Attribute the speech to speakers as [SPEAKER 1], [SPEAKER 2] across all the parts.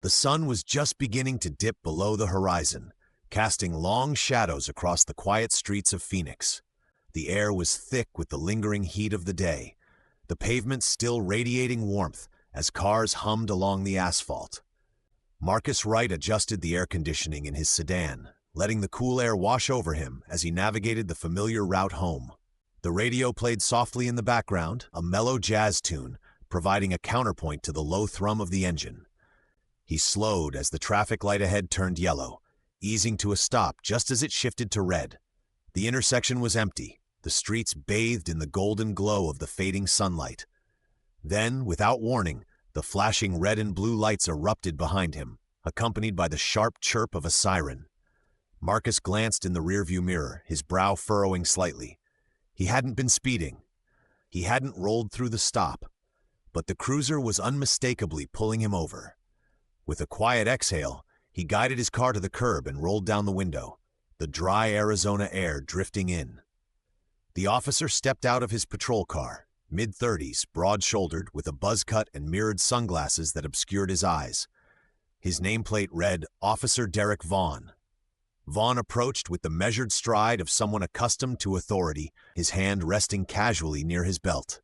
[SPEAKER 1] The sun was just beginning to dip below the horizon, casting long shadows across the quiet streets of Phoenix. The air was thick with the lingering heat of the day, the pavement still radiating warmth as cars hummed along the asphalt. Marcus Wright adjusted the air conditioning in his sedan, letting the cool air wash over him as he navigated the familiar route home. The radio played softly in the background, a mellow jazz tune, providing a counterpoint to the low thrum of the engine. He slowed as the traffic light ahead turned yellow, easing to a stop just as it shifted to red. The intersection was empty, the streets bathed in the golden glow of the fading sunlight. Then, without warning, the flashing red and blue lights erupted behind him, accompanied by the sharp chirp of a siren. Marcus glanced in the rearview mirror, his brow furrowing slightly. He hadn't been speeding. He hadn't rolled through the stop. But the cruiser was unmistakably pulling him over. With a quiet exhale, he guided his car to the curb and rolled down the window, the dry Arizona air drifting in. The officer stepped out of his patrol car, mid-30s, broad-shouldered, with a buzz cut and mirrored sunglasses that obscured his eyes. His nameplate read, Officer Derek Vaughn. Vaughn approached with the measured stride of someone accustomed to authority, his hand resting casually near his belt.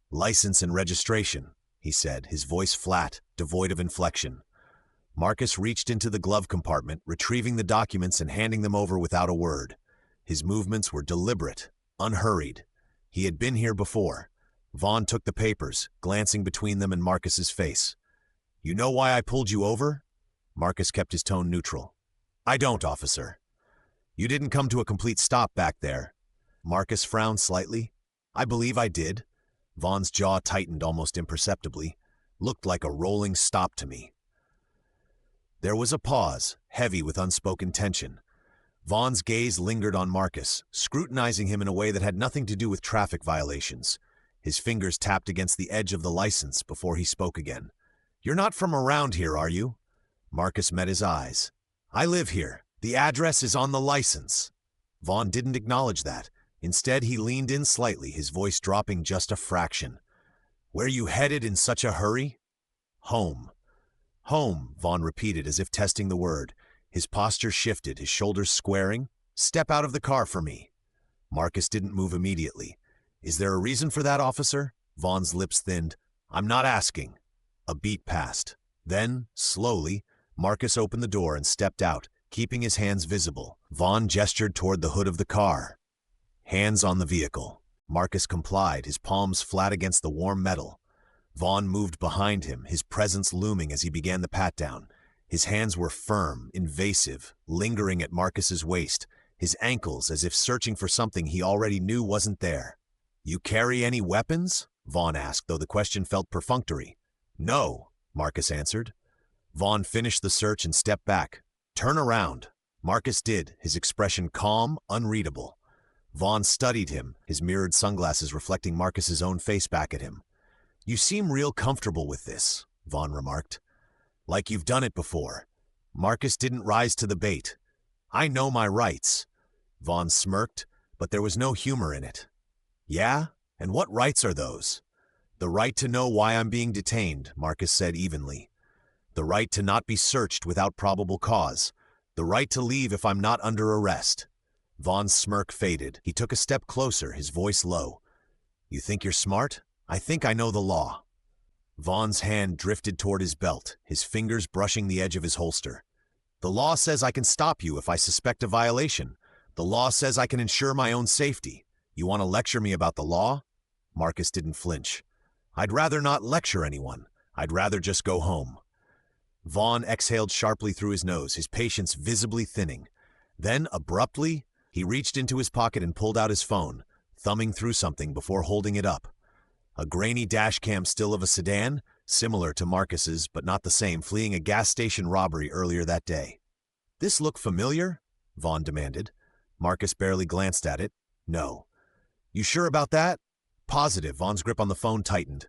[SPEAKER 1] "License and registration," he said, his voice flat, devoid of inflection. Marcus reached into the glove compartment, retrieving the documents and handing them over without a word. His movements were deliberate, unhurried. He had been here before. Vaughn took the papers, glancing between them and Marcus's face. "You know why I pulled you over?" Marcus kept his tone neutral. "I don't, officer." "You didn't come to a complete stop back there." Marcus frowned slightly. "I believe I did." Vaughn's jaw tightened almost imperceptibly. "Looked like a rolling stop to me." There was a pause, heavy with unspoken tension. Vaughn's gaze lingered on Marcus, scrutinizing him in a way that had nothing to do with traffic violations. His fingers tapped against the edge of the license before he spoke again. "You're not from around here, are you?" Marcus met his eyes. "I live here. The address is on the license." Vaughn didn't acknowledge that. Instead, he leaned in slightly, his voice dropping just a fraction. "Where you headed in such a hurry?" "Home." "Home," Vaughn repeated as if testing the word. His posture shifted, his shoulders squaring. "Step out of the car for me." Marcus didn't move immediately. "Is there a reason for that, officer?" Vaughn's lips thinned. "I'm not asking." A beat passed. Then, slowly, Marcus opened the door and stepped out, keeping his hands visible. Vaughn gestured toward the hood of the car. "Hands on the vehicle." Marcus complied, his palms flat against the warm metal. Vaughn moved behind him, his presence looming as he began the pat-down. His hands were firm, invasive, lingering at Marcus's waist, his ankles as if searching for something he already knew wasn't there. "You carry any weapons?" Vaughn asked, though the question felt perfunctory. "No," Marcus answered. Vaughn finished the search and stepped back. "Turn around." Marcus did, his expression calm, unreadable. Vaughn studied him, his mirrored sunglasses reflecting Marcus's own face back at him. "You seem real comfortable with this," Vaughn remarked. "Like you've done it before." Marcus didn't rise to the bait. "I know my rights." Vaughn smirked, but there was no humor in it. "Yeah? And what rights are those?" "The right to know why I'm being detained," Marcus said evenly. "The right to not be searched without probable cause. The right to leave if I'm not under arrest." Vaughn's smirk faded. He took a step closer, his voice low. "You think you're smart? I think I know the law." Vaughn's hand drifted toward his belt, his fingers brushing the edge of his holster. "The law says I can stop you if I suspect a violation. The law says I can ensure my own safety. You want to lecture me about the law?" Marcus didn't flinch. "I'd rather not lecture anyone. I'd rather just go home." Vaughn exhaled sharply through his nose, his patience visibly thinning. Then, abruptly, he reached into his pocket and pulled out his phone, thumbing through something before holding it up. A grainy dashcam still of a sedan, similar to Marcus's but not the same, fleeing a gas station robbery earlier that day. "This look familiar?" Vaughn demanded. Marcus barely glanced at it. "No." "You sure about that?" "Positive." Vaughn's grip on the phone tightened.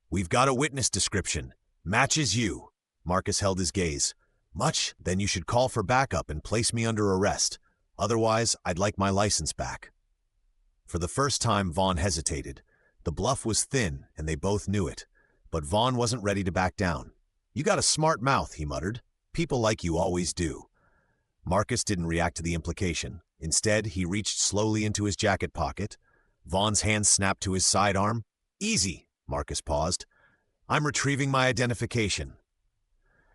[SPEAKER 1] "We've got a witness description. Matches you." Marcus held his gaze. "Much? Then you should call for backup and place me under arrest. Otherwise, I'd like my license back." For the first time, Vaughn hesitated. The bluff was thin, and they both knew it. But Vaughn wasn't ready to back down. "You got a smart mouth," he muttered. "People like you always do." Marcus didn't react to the implication. Instead, he reached slowly into his jacket pocket. Vaughn's hand snapped to his sidearm. "Easy," Marcus paused. "I'm retrieving my identification."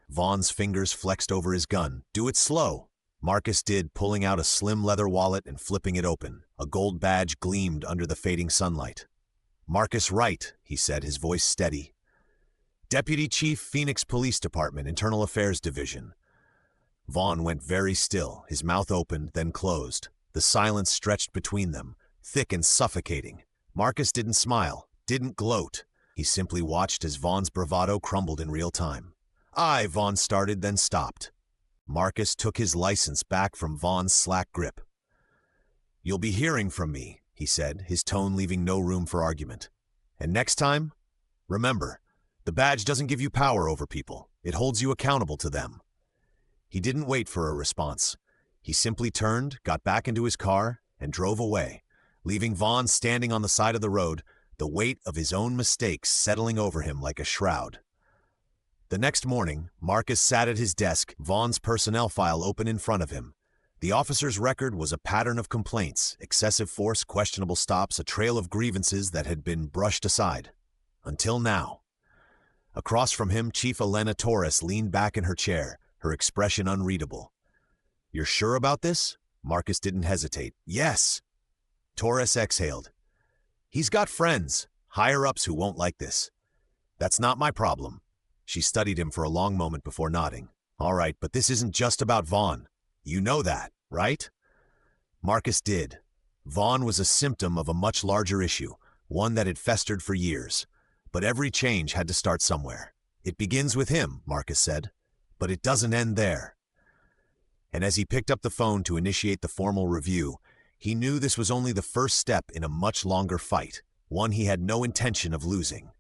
[SPEAKER 1] Vaughn's fingers flexed over his gun. "Do it slow." Marcus did, pulling out a slim leather wallet and flipping it open. A gold badge gleamed under the fading sunlight. "Marcus Wright," he said, his voice steady. "Deputy Chief, Phoenix Police Department, Internal Affairs Division." Vaughn went very still, his mouth opened, then closed. The silence stretched between them, thick and suffocating. Marcus didn't smile, didn't gloat. He simply watched as Vaughn's bravado crumbled in real time. "Aye," Vaughn started, then stopped. Marcus took his license back from Vaughn's slack grip. "You'll be hearing from me," he said, his tone leaving no room for argument. "And next time, remember, the badge doesn't give you power over people. It holds you accountable to them." He didn't wait for a response. He simply turned, got back into his car, and drove away, leaving Vaughn standing on the side of the road, the weight of his own mistakes settling over him like a shroud. The next morning, Marcus sat at his desk, Vaughn's personnel file open in front of him. The officer's record was a pattern of complaints, excessive force, questionable stops, a trail of grievances that had been brushed aside. Until now. Across from him, Chief Elena Torres leaned back in her chair, her expression unreadable. "You're sure about this?" Marcus didn't hesitate. "Yes." Torres exhaled. "He's got friends, higher-ups who won't like this. That's not my problem." She studied him for a long moment before nodding. "All right, but this isn't just about Vaughn. You know that, right?" Marcus did. Vaughn was a symptom of a much larger issue, one that had festered for years. But every change had to start somewhere. "It begins with him," Marcus said. "But it doesn't end there." And as he picked up the phone to initiate the formal review, he knew this was only the first step in a much longer fight, one he had no intention of losing.